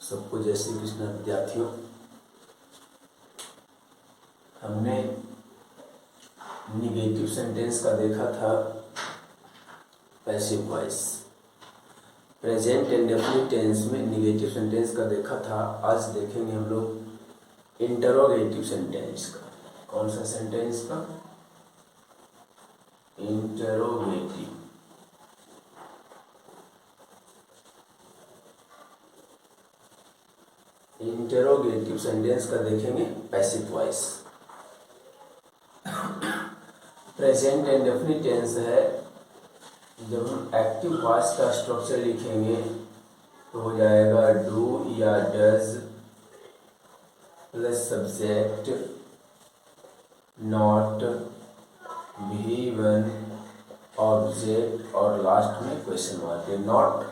सबको जय श्री कृष्ण विद्यार्थियों। हमने निगेटिव सेंटेंस का देखा था passive voice. Present indefinite tense में निगेटिव सेंटेंस का देखा था। आज देखेंगे हम लोग इंटरोगेटिव सेंटेंस का। कौन सा सेंटेंस का? इंटरोगेटिव। इंटरोगेटिव सेंटेंस का देखेंगे passive voice. Present indefinite tense है। जब हम एक्टिव वॉइस का स्ट्रक्चर लिखेंगे तो हो जाएगा डू या डज प्लस सब्जेक्ट नॉट भी वन ऑब्जेक्ट और लास्ट में क्वेश्चन मार्क है। नॉट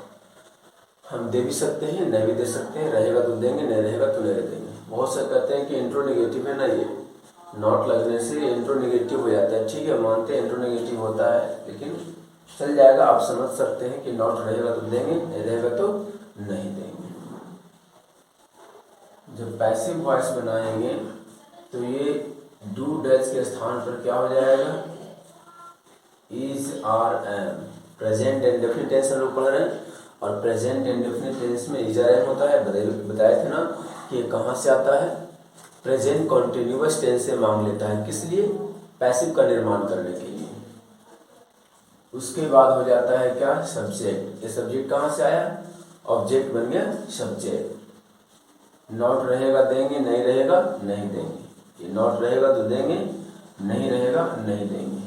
हम दे भी सकते हैं, नहीं भी दे सकते हैं। रहेगा तो देंगे, नहीं रहेगा तो नहीं देंगे। बहुत से कहते हैं कि इंट्रो नेगेटिव है ना, ये नॉट लगने से इंट्रो नेगेटिव हो जाता है। ठीक है, मानते हैं इंट्रो नेगेटिव होता है, लेकिन चल जाएगा। आप समझ सकते हैं कि नॉट रहेगा तो देंगे, नहीं रहेगा तो नहीं देंगे। जब पैसिव वॉइस बनाएंगे तो ये डू डज के स्थान पर क्या हो जाएगा? Is are am. Present indefinite tense हम लोग पढ़ रहे हैं और प्रेजेंट इंडेफिनिट टेंस में इज आर एम होता है। बताया थे ना कि ये कहाँ से आता है? प्रेजेंट कॉन्टिन्यूअस टेंस से मांग लेता है। किस लिए? पैसिव का निर्माण करने के लिए। उसके बाद हो जाता है क्या? सब्जेक्ट। ये सब्जेक्ट कहाँ से आया? ऑब्जेक्ट बन गया सब्जेक्ट। नॉट रहेगा देंगे, नहीं रहेगा नहीं देंगे। ये नॉट रहेगा तो देंगे, नहीं रहेगा नहीं देंगे।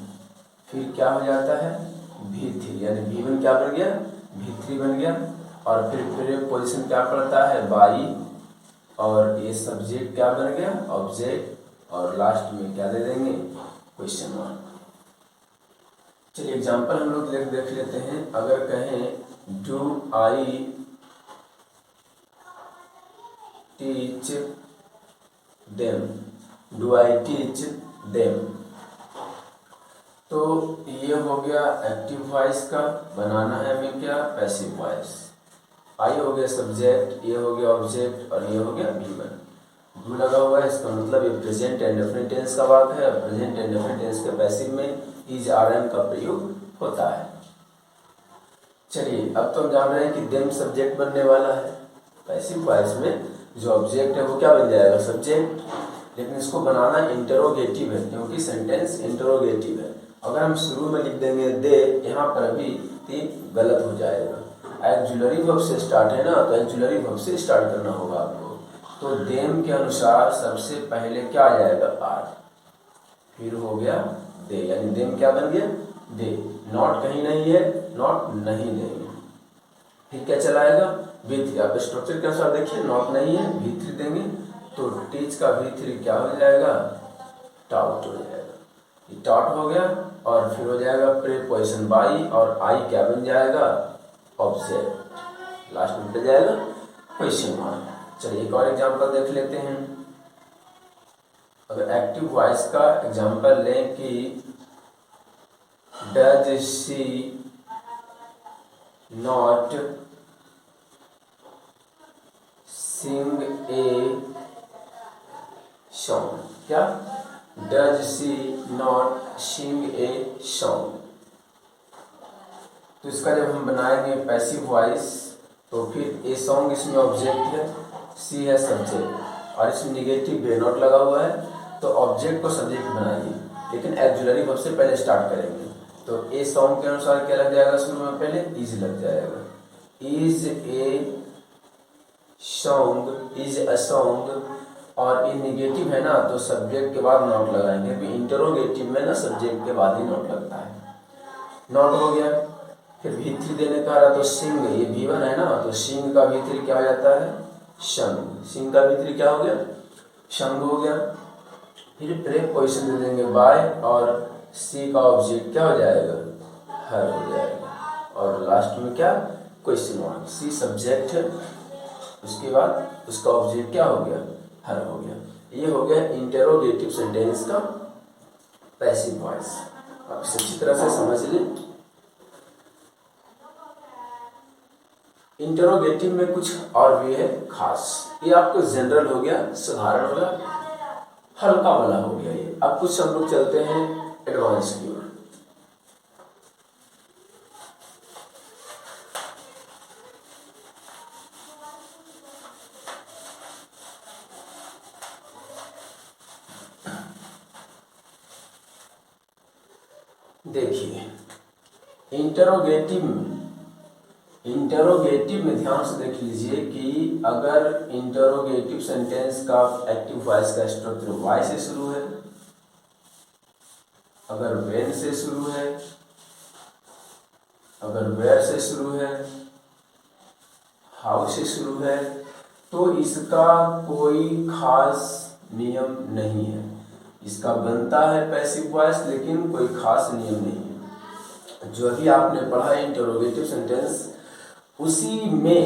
फिर क्या हो जाता है? V3 यानी V1 क्या बन गया? V3 बन गया। और फिर पोजीशन क्या पड़ता है? बाई। और ये सब्जेक्ट क्या बन गया? ऑब्जेक्ट। और लास्ट में क्या दे देंगे? Question mark. चलिए एग्जांपल हम लोग देख लेते हैं। अगर कहें do I teach them, do I teach them, तो ये हो गया एक्टिव वॉइस का। बनाना है हमें क्या? Passive voice. आई हो गया सब्जेक्ट, ये हो गया ऑब्जेक्ट और ये हो गया V1। डू लगा हुआ है, इसका मतलब ये प्रेजेंट इंडेफिनिट टेंस का बात है। प्रेजेंट इंडेफिनिट टेंस के पैसिव में इज आर एम का प्रयोग होता है। चलिए अब तो हम जान रहे हैं कि देम सब्जेक्ट बनने वाला है। पैसिव वॉइस में जो ऑब्जेक्ट है वो क्या बन जाएगा? सब्जेक्ट। लेकिन इसको बनाना इंटरोगेटिव है, क्योंकि सेंटेंस इंटरोगेटिव है। अगर हम शुरू में लिख देंगे दे, यहाँ पर भी गलत हो जाएगा। एक्जुलरी वर्ब से स्टार्ट है ना, तो एक्जुलरी वर्ब से स्टार्ट करना होगा आपको। तो देम के अनुसार सबसे पहले क्या आ जाएगा? आर। फिर हो गया दे, यानी देम क्या बन गया? दे। नॉट कहीं नहीं है, नॉट नहीं देंगे। फिर क्या चलाएगा? V3। आप स्ट्रक्चर के अनुसार देखिए, नॉट नहीं है, V3 देंगे तो टीच का V3 क्या हो जाएगा? टाउट हो जाएगा। ये टाउट हो गया और फिर हो जाएगा प्रीपोजिशन बाई और आई क्या बन जाएगा? ऑब्जेक्ट। लास्ट में जाएगा क्वेश्चन मार्क। चलिए एक और एग्जांपल देख लेते हैं। अगर एक्टिव वॉइस का एग्जांपल लें कि does she not sing a song. क्या? Does she not sing a song. तो इसका जब हम बनाएंगे पैसिव वॉइस तो फिर ए सॉन्ग इसमें ऑब्जेक्ट है, सी है सब्जेक्ट और इसमें निगेटिव बे नॉट लगा हुआ है। तो ऑब्जेक्ट को सब्जेक्ट बनाइए, लेकिन एक्जुलरी वर्ब से पहले स्टार्ट करेंगे। तो ए सॉन्ग के अनुसार क्या लग जाएगा? शुरू में पहले इज लग जाएगा। Is a song, is a song. और ये निगेटिव है ना, तो सब्जेक्ट के बाद नॉट लगाएंगे। क्योंकि इंटरोगेटिव में ना सब्जेक्ट के बाद ही नॉट लगता है। नॉट हो गया। फिर V3 देने का रहा तो सिंग, ये V1 है ना, तो सिंग का V3 क्या हो जाता है? शंग। सिंग का V3 क्या हो गया? शंग हो गया। फिर प्रीपोजिशन दे देंगे बाय और सी का ऑब्जेक्ट क्या हो जाएगा? हर हो जाएगा। और लास्ट में क्या? Question mark. सी सब्जेक्ट है, उसके बाद उसका ऑब्जेक्ट क्या हो गया? हर हो गया। ये हो गया इंटरोगेटिव सेंटेंस का पैसिव वॉइस। आप इसे अच्छी तरह से समझ लें। इंटरोगेटिव में कुछ और भी है खास। ये आपको जनरल हो गया, साधारण हो गया, हल्का वाला हो गया ये। अब कुछ हम लोग चलते हैं एडवांस की ओर। देखिए इंटरोगेटिव में ध्यान से देख लीजिए कि अगर इंटरोगेटिव सेंटेंस का एक्टिव वॉइस का स्ट्रक्चर वाई से शुरू है, अगर व्हेन से शुरू है, अगर वेयर से शुरू है, हाउ से शुरू है, तो इसका कोई खास नियम नहीं है। इसका बनता है पैसिव वॉइस, लेकिन कोई खास नियम नहीं है। जो अभी आपने पढ़ा इंटरोगेटिव सेंटेंस, उसी में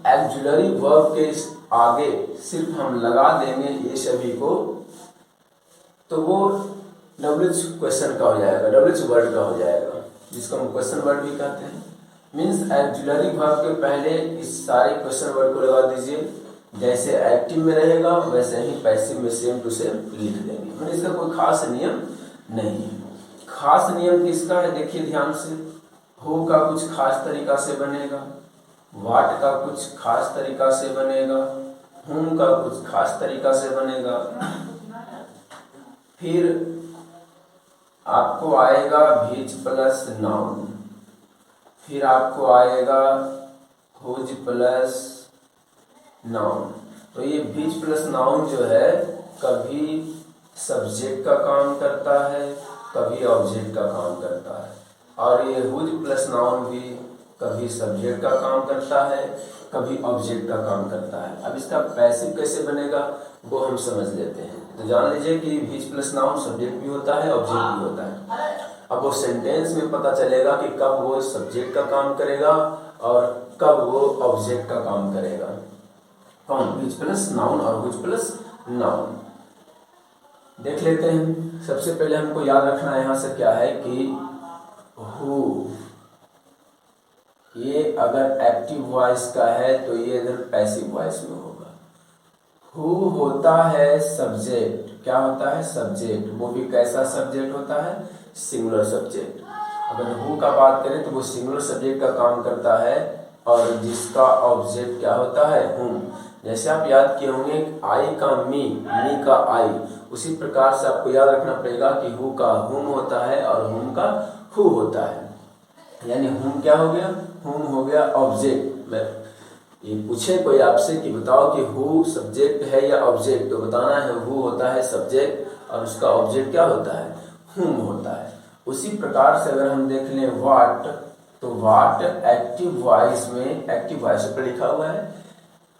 एक्जुलरी वर्ब के आगे सिर्फ हम लगा देंगे ये सभी को, तो वो डब्ल्यूएच क्वेश्चन का हो जाएगा, डब्ल्यूएच वर्ड का हो जाएगा, जिसको हम क्वेश्चन वर्ड भी कहते हैं। मीन्स एक्जुलरी वर्ब के पहले इस सारे क्वेश्चन वर्ड को लगा दीजिए। जैसे एक्टिव में रहेगा वैसे ही पैसिव में सेम टू सेम लिख देंगे। मतलब इसका कोई खास नियम नहीं है। खास नियम किसका है देखिए ध्यान से। हु का कुछ खास तरीका से बनेगा, वाट का कुछ खास तरीका से बनेगा, हुम का कुछ खास तरीका से बनेगा, फिर आपको आएगा भीज प्लस नाउन, फिर आपको आएगा हुज प्लस नाउन। तो ये भीज प्लस नाउन जो है कभी सब्जेक्ट का काम करता है, कभी ऑब्जेक्ट का काम करता है, और ये हुज प्लस नाउन भी कभी सब्जेक्ट का काम करता है, कभी ऑब्जेक्ट का काम करता है। अब इसका पैसिव कैसे बनेगा वो हम समझ लेते हैं। तो जान लीजिए कि भीज प्लस नाउन सब्जेक्ट भी होता है, ऑब्जेक्ट भी होता है। अब वो सेंटेंस में पता चलेगा कि कब वो सब्जेक्ट का काम करेगा और कब वो ऑब्जेक्ट का काम करेगा। कौन? भीज प्लस नाउन और हुज प्लस नाउन। देख लेते हैं। सबसे पहले हमको याद रखना यहाँ से क्या है कि हु, ये अगर एक्टिव वॉइस का है तो ये इधर पैसिव वॉइस में होगा। हु होता है सब्जेक्ट। क्या होता है? सब्जेक्ट। वो भी कैसा सब्जेक्ट होता है? Singular subject. अगर हु का बात करें तो वो सिंगुलर सब्जेक्ट का काम करता है और जिसका ऑब्जेक्ट क्या होता है? हुम। जैसे आप याद किए होंगे आई का मी, मी का आई, उसी प्रकार से आपको याद रखना पड़ेगा कि हु का हुम होता है और हुम का हु होता है। यानी हुम क्या हो गया? हुम हो गया ऑब्जेक्ट। मैं ये पूछे कोई आपसे कि बताओ कि हु सब्जेक्ट है या ऑब्जेक्ट, तो बताना है हु होता है सब्जेक्ट और उसका ऑब्जेक्ट क्या होता है? हुम होता है। उसी प्रकार से अगर हम देख लें वाट, तो वाट एक्टिव वॉइस में, एक्टिव वॉइस पर लिखा हुआ है,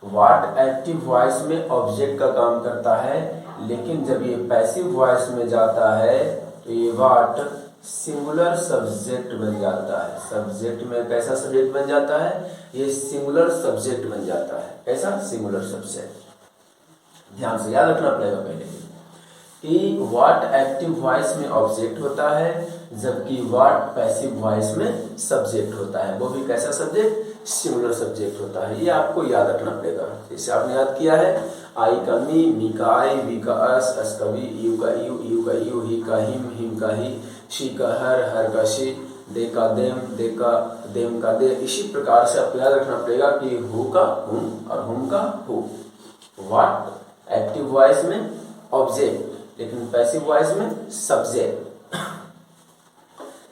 वाट एक्टिव वॉइस में ऑब्जेक्ट का काम करता है, लेकिन जब ये पैसिव वॉइस में जाता है तो ये वाट सिंगुलर सब्जेक्ट बन जाता है। सब्जेक्ट में कैसा सब्जेक्ट बन जाता है? ये सिंगुलर सब्जेक्ट बन जाता है। कैसा? Singular subject. ध्यान से याद रखना पड़ेगा पहले कि वाट एक्टिव वॉइस में ऑब्जेक्ट होता है, जबकि वाट पैसिव वॉइस में सब्जेक्ट होता है। वो भी कैसा सब्जेक्ट? सिंगुलर सब्जेक्ट होता है। ये आपको याद रखना पड़ेगा। जैसे आपने याद किया है आई का मी का आई, वी का अस का वी, यू का यू का यू, ही का हिम का ही, शी का हर का शी, दे का देम का दे। इसी प्रकार से आपको याद रखना पड़ेगा कि हु का हुम और हुम का हु। वाट एक्टिव वॉइस में ऑब्जेक्ट, लेकिन पैसिव वॉइस में सब्जेक्ट।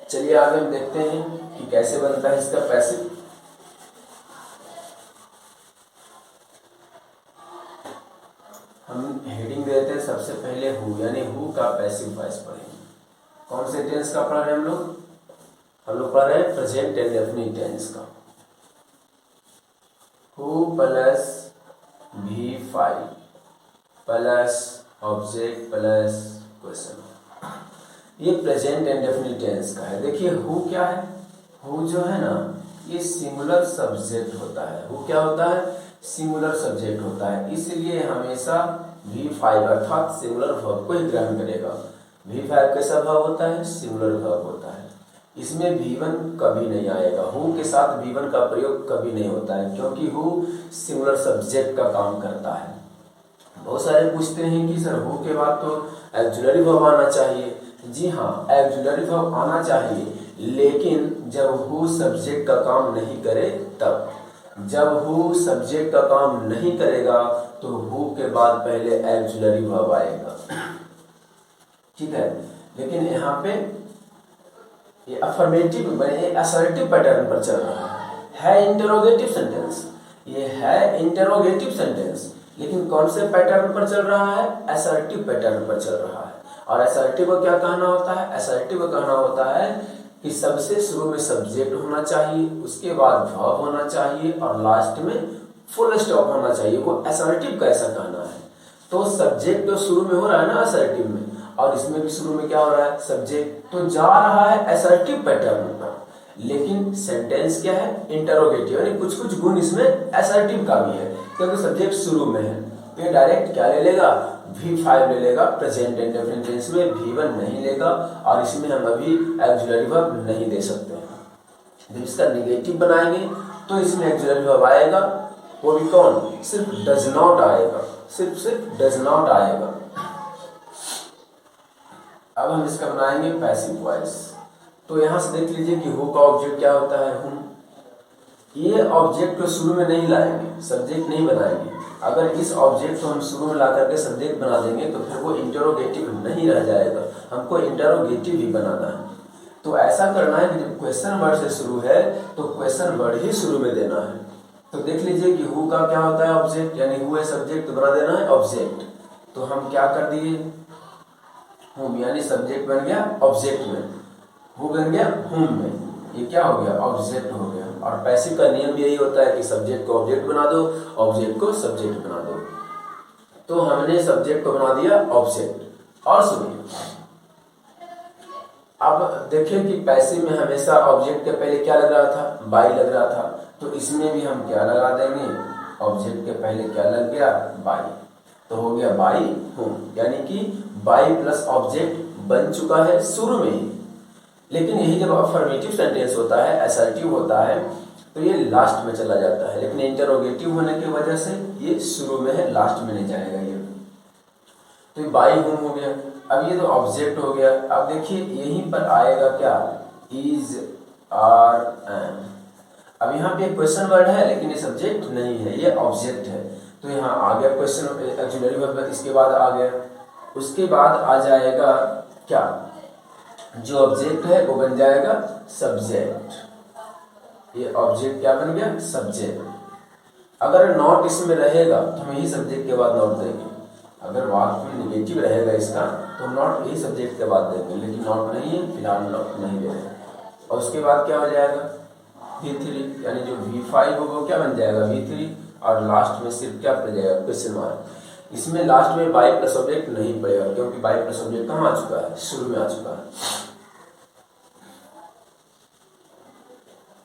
चलिए आगे हम देखते हैं कि कैसे बनता है इसका पैसिव। हम हेडिंग देते हैं सबसे पहले हु, यानी हु का पैसिव वॉइस पढ़ेंगे। कौन से टेंस का पढ़ रहे हैं हम लोग? हम लोग पढ़ रहे हैं प्रेजेंट इंडेफिनिट टेंस का। Who plus V5 plus object plus question. ये प्रेजेंट इंडेफिनिट टेंस का है। देखिए हु क्या है? हु जो है ना, ये सिंगुलर सब्जेक्ट होता है। हु क्या होता है? सिंगुलर सब्जेक्ट होता है। इसलिए हमेशा V5 अर्थात सिंगुलर वर्ब को ही ग्रहण करेगा। V5 कैसा वर्ब होता है? सिंगुलर वर्ब होता है। इसमें V1 कभी नहीं आएगा, हु के साथ V1 का प्रयोग कभी नहीं होता है, क्योंकि हु सिंगुलर सब्जेक्ट का काम करता है। बहुत सारे पूछते हैं कि सर हु के बाद तो ऑक्सिलरी वर्ब आना चाहिए। जी हाँ, ऑक्सिलरी वर्ब आना चाहिए, लेकिन जब हु सब्जेक्ट का काम नहीं करे तब। जब हु सब्जेक्ट का काम नहीं करेगा तो हु के बाद पहले ऑक्सिलरी वर्ब आएगा, ठीक है। लेकिन यहाँ पे ये अफर्मेटिव असर्टिव पैटर्न पर चल रहा है इंटरोगेटिव सेंटेंस, ये है इंटरोगेटिव सेंटेंस, लेकिन कौन से पैटर्न पर चल रहा है? असर्टिव पैटर्न पर चल रहा है। और असर्टिव को क्या कहना होता है? असर्टिव को कहना होता है कि सबसे शुरू में सब्जेक्ट होना चाहिए, उसके बाद वर्ब होना चाहिए और लास्ट में फुल स्टॉप होना चाहिए। वो असर्टिव का ऐसा कहना है। तो सब्जेक्ट तो शुरू में हो रहा है ना असर्टिव में, और इसमें भी शुरू में क्या हो रहा है? सब्जेक्ट तो जा रहा है असर्टिव पैटर्न पर, लेकिन सेंटेंस क्या है? इंटरोगेटिव, यानी कुछ कुछ गुण इसमें असर्टिव का भी है, क्योंकि सब्जेक्ट शुरू में है। तो ये डायरेक्ट क्या ले लेगा? V5 ले लेगा। प्रेजेंट इंडेफिनिट टेंस में V1 नहीं लेगा, और इसमें हम अभी ऑक्सिलरी वर्ब नहीं दे सकते हैं। जब इसका निगेटिव बनाएंगे तो इसमें ऑक्सिलरी वर्ब आएगा, वो भी कौन? सिर्फ डज नॉट आएगा, सिर्फ डज नॉट आएगा। अब हम इसका बनाएंगे पैसिव वॉइस। तो यहाँ से देख लीजिए कि हु का ऑब्जेक्ट क्या होता है? हुम। ये ऑब्जेक्ट को शुरू में नहीं लाएंगे, सब्जेक्ट नहीं बनाएंगे। अगर इस ऑब्जेक्ट को हम शुरू में ला करके सब्जेक्ट बना देंगे तो फिर वो इंटरोगेटिव नहीं रह जाएगा, हमको इंटरोगेटिव ही बनाना है। तो ऐसा करना है कि जब क्वेश्चन वर्ड से शुरू है तो क्वेश्चन वर्ड ही शुरू में देना है। तो देख लीजिए कि हु का क्या होता है? ऑब्जेक्ट, यानी हु है सब्जेक्ट, तो बना देना है ऑब्जेक्ट। तो हम क्या कर दिए? हुम, यानी सब्जेक्ट बन गया ऑब्जेक्ट में, हु बन गया हुम में, ये क्या हो गया? ऑब्जेक्ट हो गया। और पैसिव का नियम यही होता है कि सब्जेक्ट को ऑब्जेक्ट बना दो, ऑब्जेक्ट को सब्जेक्ट बना दो। तो हमने सब्जेक्ट को बना दिया ऑब्जेक्ट। और सुनिए, अब देखें कि पैसिव में हमेशा ऑब्जेक्ट के पहले क्या लग रहा था? बाई लग रहा था। तो इसमें भी हम क्या लगा देंगे? ऑब्जेक्ट के पहले क्या लग गया? बाई। तो हो गया बाई हुम, यानी कि बाई प्लस ऑब्जेक्ट बन चुका है शुरू में ही। लेकिन यही जब अफर्मेटिव सेंटेंस होता है, असर्टिव होता है, तो ये लास्ट में चला जाता है। लेकिन इंटरोगेटिव होने की वजह से ये शुरू में है, लास्ट में नहीं जाएगा ये। तो बाई हुम हो गया। अब ये तो ऑब्जेक्ट हो गया। अब देखिए यहीं पर आएगा क्या? Is, are, am. अब यहाँ पे क्वेश्चन वर्ड है, लेकिन ये सब्जेक्ट नहीं है, ये ऑब्जेक्ट है। तो यहाँ आ गया क्वेश्चन ऑक्सिलरी वर्ब, इसके बाद आ गया, उसके बाद आ जाएगा क्या? जो ऑब्जेक्ट है वो बन जाएगा सब्जेक्ट। ये ऑब्जेक्ट क्या बन गया? सब्जेक्ट। अगर नॉट इसमें रहेगा तो हम यही सब्जेक्ट के बाद नॉट देंगे। अगर वाक्य में निगेटिव रहेगा इसका तो नॉट यही सब्जेक्ट के बाद देंगे, लेकिन नॉट नहीं है, फिलहाल नॉट नहीं देंगे। और उसके बाद क्या हो जाएगा? V3, यानी जो V5 होगा वो क्या बन जाएगा? V3। और लास्ट में सिर्फ क्या पड़ जाएगा? Question mark. इसमें लास्ट में बाई प्लस ऑब्जेक्ट नहीं पड़ेगा, क्योंकि बाई प्लस ऑब्जेक्ट कहाँ आ चुका है? शुरू में आ चुका है।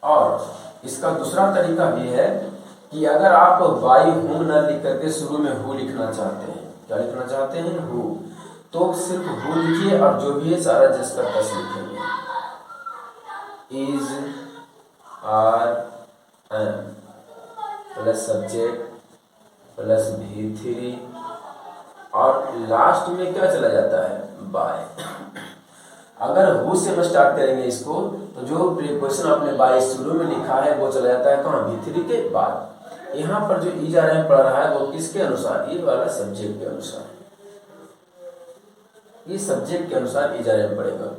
और इसका दूसरा तरीका भी है कि अगर आप बाई हुम न लिख करके शुरू में हु लिखना चाहते हैं, क्या लिखना चाहते हैं? हु, तो सिर्फ हु लिखिए और जो भी है सारा जस का तस लिखेंगे। Is, are, am plus subject plus V3, और लास्ट में क्या चला जाता है? बाय। अगर हु से हम स्टार्ट करेंगे इसको, तो जो प्रीपोजिशन आपने बाय शुरू में लिखा है वो चला जाता है कहाँ? V3 के बाद। यहाँ पर जो इज, आर, एम पढ़ रहा है वो किसके अनुसार? ये वाला सब्जेक्ट के अनुसार। ये सब्जेक्ट के अनुसार इज, आर, एम पढ़ेगा।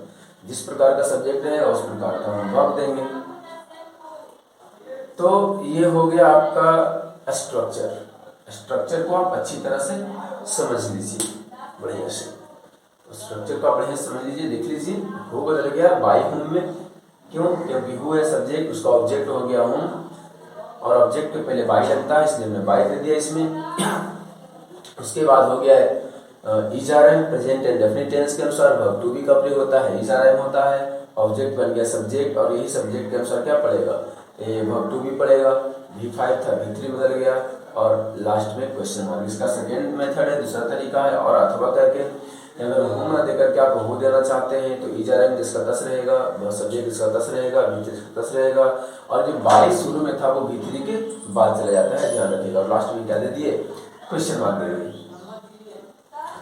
जिस प्रकार का सब्जेक्ट रहेगा उस प्रकार का हम वर्ब देंगे। तो ये हो गया आपका स्ट्रक्चर। स्ट्रक्चर को आप अच्छी तरह से समझ लीजिए, बढ़िया से। स्ट्रक्चर को आप बढ़िया समझ लीजिए, देख लीजिए। हु बदल गया बाई हुम में, क्यों? क्योंकि हु है सब्जेक्ट, उसका ऑब्जेक्ट हो गया हुम, और ऑब्जेक्ट के पहले बाई लगता है, इसलिए हमने बाई दे दिया इसमें। उसके बाद हो गया is, are, am, present and definite tense के अनुसार वर्ब टू बी का प्रयोग होता है, इज, आर, एम होता है, ऑब्जेक्ट बन गया सब्जेक्ट, और यही सब्जेक्ट के अनुसार क्या पड़ेगा? ये वर्ब टू बी पड़ेगा। V5 था, V3 बदल गया, और लास्ट में क्वेश्चन मार्क। इसका सेकेंड मेथड है, दूसरा तरीका है, और अथवा करके। अगर हु ना देकर के आप हु देना चाहते हैं तो इज आर एम जिसका 10 रहेगा, सब्जेक्ट जिसका 10 रहेगा, V3 जिसका 10 रहेगा, और जो 22 शुरू में था वो V3 के बाद चला जाता है, ध्यान रखिएगा। और लास्ट में क्या दे दिए, क्वेश्चन मार्क दे दिए।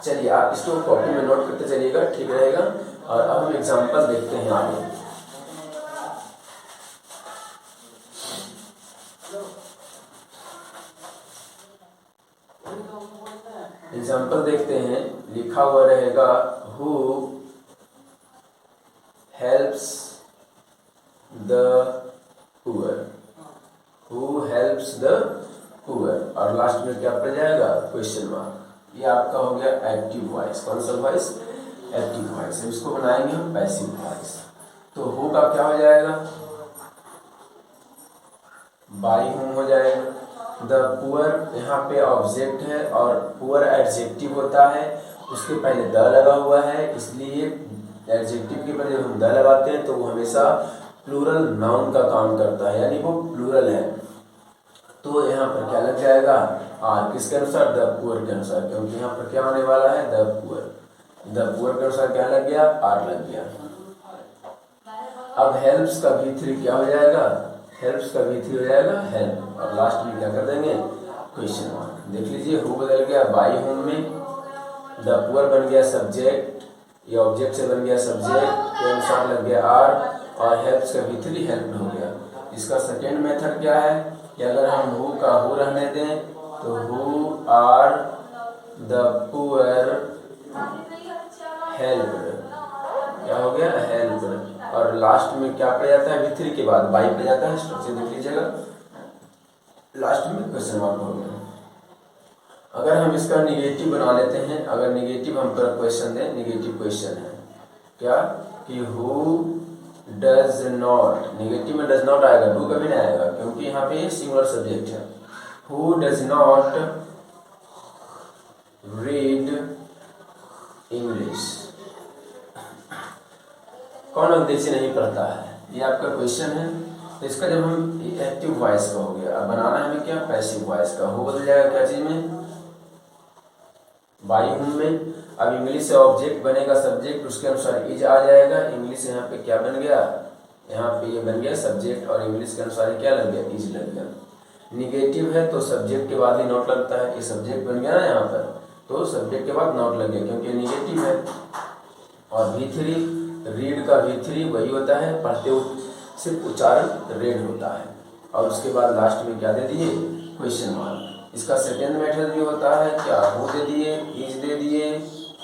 चलिए आप इसको कॉपी में नोट करते चलिएगा, ठीक रहेगा। और अब हम एग्जाम्पल देखते हैं आगे। एग्जाम्पल देखते हैं, लिखा हुआ रहेगा who helps the poor, who helps the poor, और लास्ट में क्या पड़ जाएगा, क्वेश्चन मार्क। ये आपका हो गया एक्टिव वॉइस। कौन सा वॉइस, एक्टिव वॉइस। इसको बनाएंगे हम पैसिव वॉइस। तो हु का क्या हो जाएगा, बाई हुम हो जाएगा। द पुअर यहाँ पे ऑब्जेक्ट है और पुअर एडजेक्टिव होता है, उसके पहले द लगा हुआ है, इसलिए एडजेक्टिव के पहले हम द लगाते हैं तो वो हमेशा प्लूरल नाउन का काम करता है, यानी वो प्लूरल है। तो यहाँ पर क्या लग जाएगा, आर। किसके अनुसार, द पुअर के अनुसार, क्योंकि यहाँ पर क्या आने वाला है, द पुअर। द पुअर के अनुसार क्या लग गया, आर लग गया। अब हेल्प्स का V3 क्या हो जाएगा, हेल्प्स का V3 हो जाएगा हेल्प, और लास्ट में क्या कर देंगे, क्वेश्चन मार्क। देख लीजिए हु बदल गया बाई होम में, द पुअर बन गया सब्जेक्ट, ये ऑब्जेक्ट से बन गया सब्जेक्ट के अनुसार लग गया आर, और हेल्प्स का V3 हेल्प हो गया। इसका सेकेंड मेथड क्या है कि अगर हम हु का हु रहने दें तो who are the poor helped, क्या हो गया, हेल्प्ड, और लास्ट में क्या पड़ जाता है, V3 के बाद बाई पड़ जाता है। स्ट्रक्चर देख लीजिएगा, लास्ट में क्वेश्चन मार्क हो गया। अगर हम इसका निगेटिव बना लेते हैं, अगर निगेटिव हम पर क्वेश्चन दें, निगेटिव क्वेश्चन है क्या कि हु डज नॉट, निगेटिव में डज नॉट आएगा, डू कभी नहीं आएगा, क्योंकि यहाँ पे सिंगुलर सब्जेक्ट है। Who does not read English, कौन अंग्रेजी नहीं पढ़ता है, ये आपका क्वेश्चन है। तो इसका जब हम एक्टिव वॉइस का हो गया, अब बनाना है हमें क्या, पैसिव वॉइस का। हु बदल जाएगा क्या चीज में, बाई हुम में। अब इंग्लिश से ऑब्जेक्ट बनेगा सब्जेक्ट, उसके अनुसार इज आ जाएगा। इंग्लिश यहाँ पे क्या बन गया, यहाँ पे ये बन गया सब्जेक्ट, और इंग्लिश के अनुसार क्या लग गया, इज लग गया। निगेटिव है तो सब्जेक्ट के बाद ही नॉट लगता है, ये सब्जेक्ट बन गया ना यहाँ पर, तो सब्जेक्ट के बाद नॉट लग गया क्योंकि निगेटिव है। और V3, रीड का V3 वही होता है, पढ़ते हुए सिर्फ उच्चारण रेड होता है, और उसके बाद लास्ट में क्या दे दिए, क्वेश्चन मार्क। इसका सेकेंड मेथड भी होता है क्या, हु दे दिए, इज दे दिए,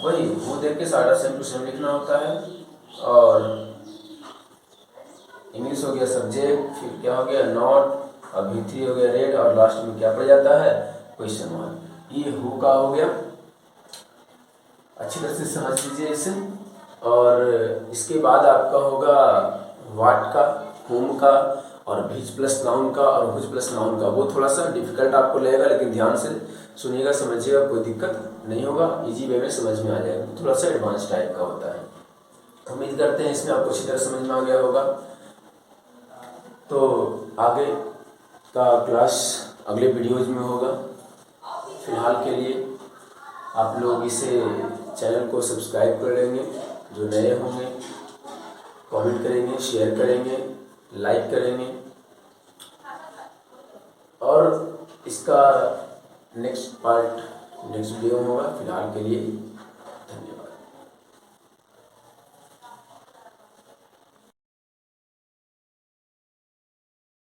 वही हु दे के सारा सेम टू सेम लिखना होता है, और इंग्लिश हो गया सब्जेक्ट, फिर क्या हो गया नॉट, और V3 हो गया रेड, और लास्ट में क्या पड़ जाता है, क्वेश्चन मार्क। ये हु का हो गया, अच्छी तरह से समझ लीजिए इसे। और इसके बाद आपका होगा वाट का, होम का, और विच प्लस नाउन का, और हुज प्लस नाउन का। वो थोड़ा सा डिफिकल्ट आपको लगेगा, लेकिन ध्यान से सुनिएगा, समझिएगा, कोई दिक्कत नहीं होगा, इजी वे में समझ में आ जाएगा। थोड़ा सा एडवांस टाइप का होता है। उम्मीद करते हैं इसमें आपको अच्छी तरह समझ में आ गया होगा। तो आगे का क्लास अगले वीडियोज में होगा। फिलहाल के लिए आप लोग इसे चैनल को सब्सक्राइब कर लेंगे, जो नए होंगे कमेंट करेंगे, शेयर करेंगे, लाइक करेंगे, और इसका नेक्स्ट पार्ट नेक्स्ट वीडियो में होगा। फिलहाल के लिए